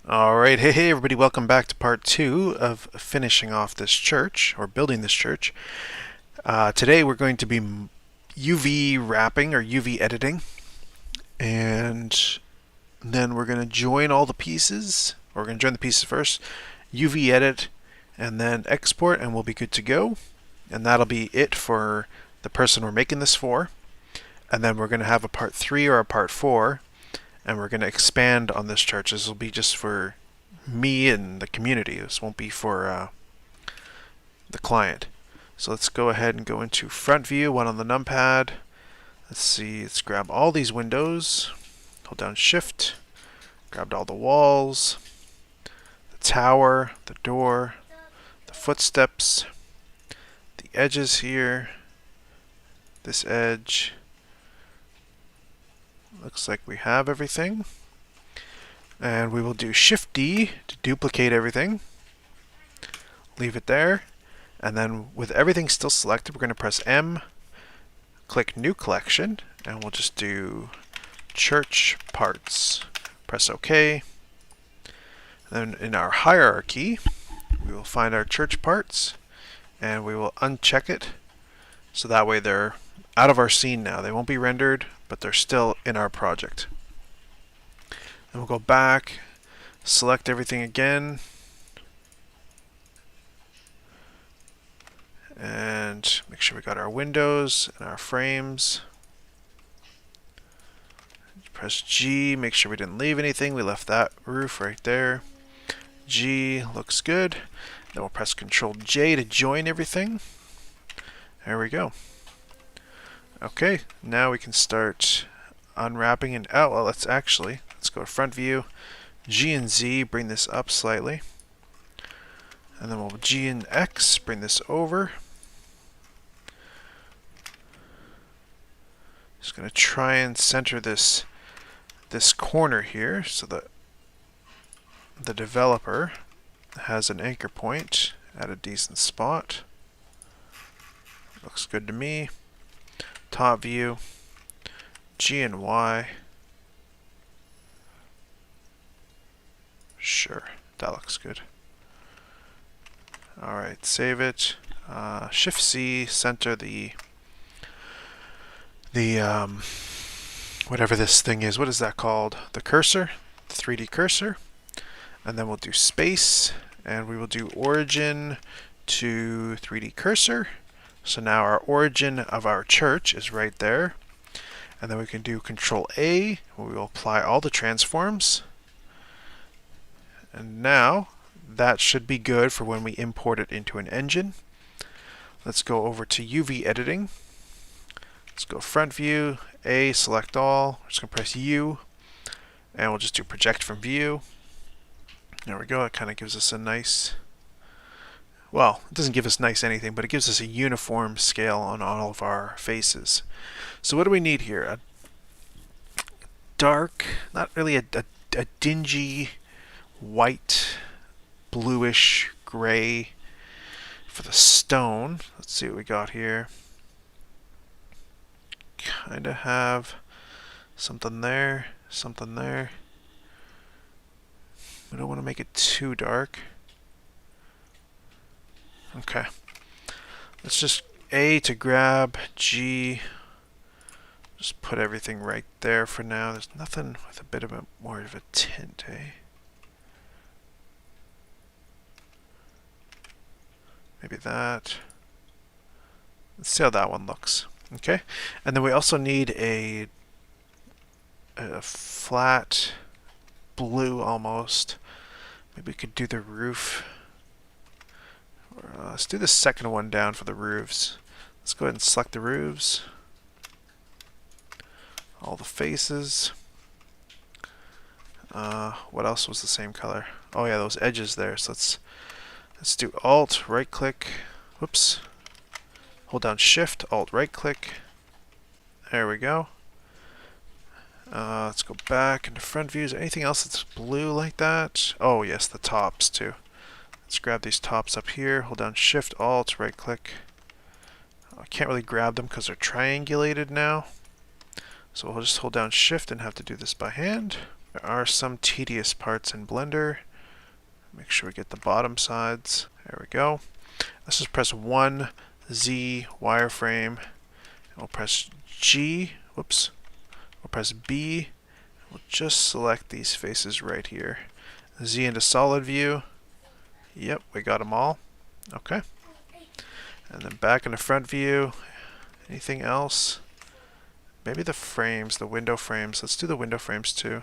Alright, hey everybody, welcome back to part 2 of finishing off this church, or building this church. Today we're going to be UV wrapping or UV editing, and then we're going to join all the pieces, or we're going to join the pieces first, UV edit, and then export, and we'll be good to go. And that'll be it for the person we're making this for. And then we're going to have a part 3 or a part 4, and we're going to expand on this church. This will be just for me and the community. This won't be for the client. So let's go ahead and go into front view, one on the numpad. Let's see, let's grab all these windows, hold down shift, grabbed all the walls, the tower, the door, the footsteps, the edges here, this edge. Looks like we have everything. And we will do Shift D to duplicate everything. Leave it there. And then with everything still selected, we're going to press M, click New Collection, and we'll just do Church Parts. Press OK. And then in our hierarchy, we will find our church parts, and we will uncheck it. So that way they're out of our scene now. They won't be rendered, but they're still in our project. And we'll go back, select everything again, and make sure we got our windows and our frames. Press G, make sure we didn't leave anything. We left that roof right there. G looks good. Then we'll press Control J to join everything. There we go. Okay, now we can start unwrapping and well, let's go to front view, G and Z, bring this up slightly, and then we'll G and X, bring this over. Just going to try and center this corner here so that the developer has an anchor point at a decent spot. Looks good to me. Top view, G and Y. Sure, that looks good. Alright, save it. Shift C, center the whatever this thing is. What is that called? The cursor, the 3D cursor. And then we'll do space, and we will do origin to 3D cursor. So now our origin of our church is right there. And then we can do Control A, where we will apply all the transforms. And now that should be good for when we import it into an engine. Let's go over to UV editing. Let's go front view, A, select all. We're just going to press U, and we'll just do project from view. There we go. It kind of gives us a nice, well, it doesn't give us nice anything, but it gives us a uniform scale on all of our faces. So what do we need here? A dark, not really a dingy white, bluish, gray for the stone. Let's see what we got here. Kind of have something there, something there. We don't want to make it too dark. Okay. Let's just A to grab, G. Just put everything right there for now. There's nothing with a bit of more of a tint, eh? Maybe that. Let's see how that one looks. Okay. And then we also need a flat blue almost. Maybe we could do the roof. Let's do the second one down for the roofs. Let's go ahead and select the roofs. All the faces. What else was the same color? Oh yeah, those edges there. So let's do Alt, right click. Whoops. Hold down Shift, Alt, right click. There we go. Let's go back into front views. Anything else that's blue like that? Oh yes, the tops too. Let's grab these tops up here. Hold down Shift, Alt, right click. I can't really grab them because they're triangulated now. So we'll just hold down Shift and have to do this by hand. There are some tedious parts in Blender. Make sure we get the bottom sides. There we go. Let's just press 1, Z, wireframe. We'll press G. Whoops. We'll press B. We'll just select these faces right here. Z into solid view. Yep, we got them all. Okay. And then back into front view. Anything else? Maybe the frames, the window frames. Let's do the window frames too.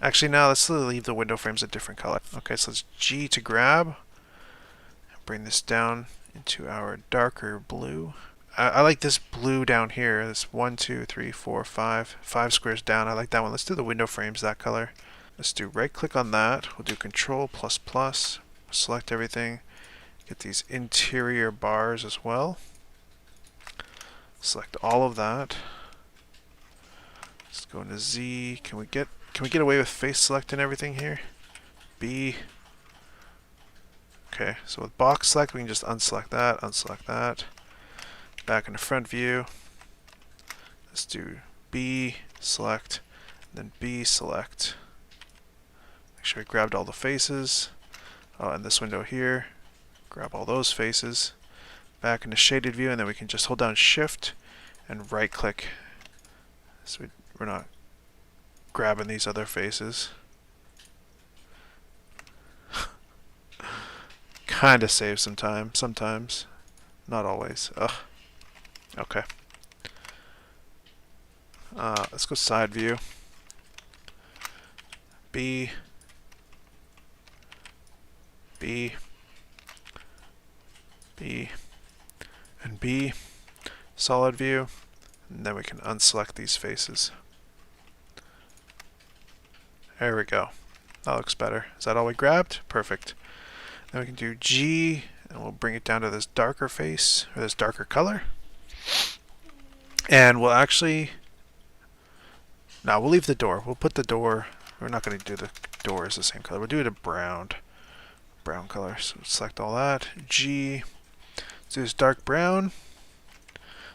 Actually, no, let's leave the window frames a different color. Okay, so let's G to grab. Bring this down into our darker blue. I like this blue down here. This 1, 2, 3, 4, 5 squares down. I like that one. Let's do the window frames that color. Let's do right click on that. We'll do Control plus plus. Select everything. Get these interior bars as well. Select all of that. Let's go into Z. Can we get away with face select and everything here? B. Okay, so with box select we can just unselect that. Back into front view. Let's do B select, and then B select. Make sure we grabbed all the faces. Oh, and this window here. Grab all those faces. Back into shaded view, and then we can just hold down Shift and right click. So we're not grabbing these other faces. Kinda saves some time, sometimes. Not always. Ugh. Okay. Let's go side view. B. B. B. And B. Solid view. And then we can unselect these faces. There we go. That looks better. Is that all we grabbed? Perfect. Then we can do G, and we'll bring it down to this darker face, or this darker color. And we'll actually... No, we'll leave the door. We'll put the door... We're not going to do the door as the same color. We'll do it a brown color. So select all that. G. Let's do this dark brown.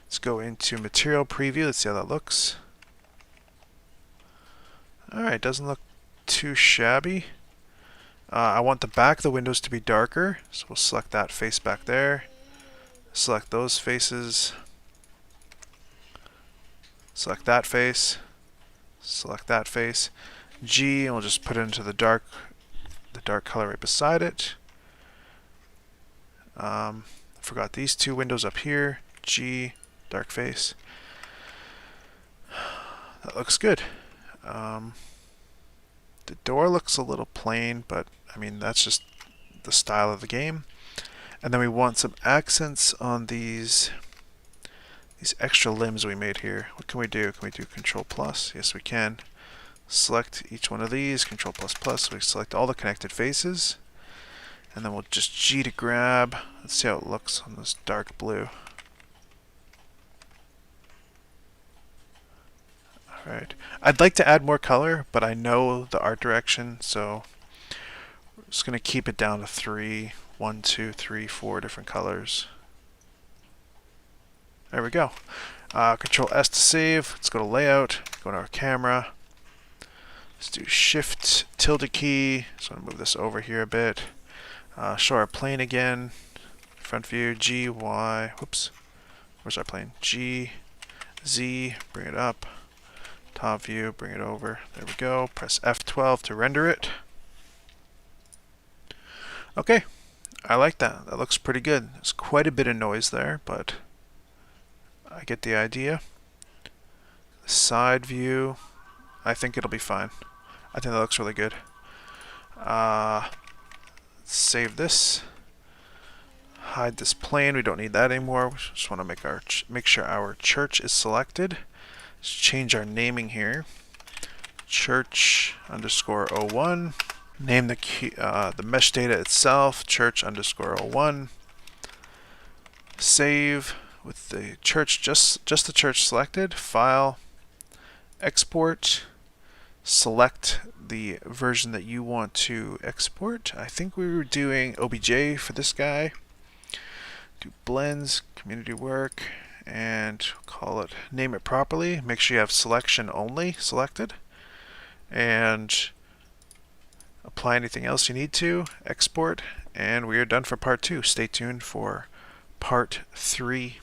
Let's go into Material Preview. Let's see how that looks. Alright, doesn't look too shabby. I want the back of the windows to be darker, so we'll select that face back there. Select those faces. Select that face. Select that face. G, and we'll just put it into the dark color right beside it. Forgot these two windows up here. G, dark face. That looks good. The door looks a little plain, but I mean that's just the style of the game. And then we want some accents on these extra limbs we made here. What can we do? Can we do Control plus? Yes, we can. Select each one of these, Control plus plus. So we select all the connected faces, and then we'll just G to grab. Let's see how it looks on this dark blue. Alright. I'd like to add more color, but I know the art direction, so we're just going to keep it down to 3. 1, 2, 3, 4 different colors. There we go. Control S to save. Let's go to Layout. Go to our camera. Let's do Shift tilde key. So I'm going to move this over here a bit. Show our plane again. Front view. G, Y. Whoops. Where's our plane? G, Z. Bring it up. Top view, bring it over. There we go. Press F12 to render it. Okay, I like that. That looks pretty good. There's quite a bit of noise there, but I get the idea. Side view, I think it'll be fine. I think that looks really good. Let's save this. Hide this plane. We don't need that anymore. We just want to make sure our church is selected. Let's change our naming here. Church underscore 01. Name the mesh data itself. Church underscore 01. Save with the church, just the church selected. File. Export. Select the version that you want to export. I think we were doing OBJ for this guy. Do blends, community work, and call it, name it properly. Make sure you have selection only selected. and apply anything else you need to, export, and we are done for part 2. Stay tuned for part 3.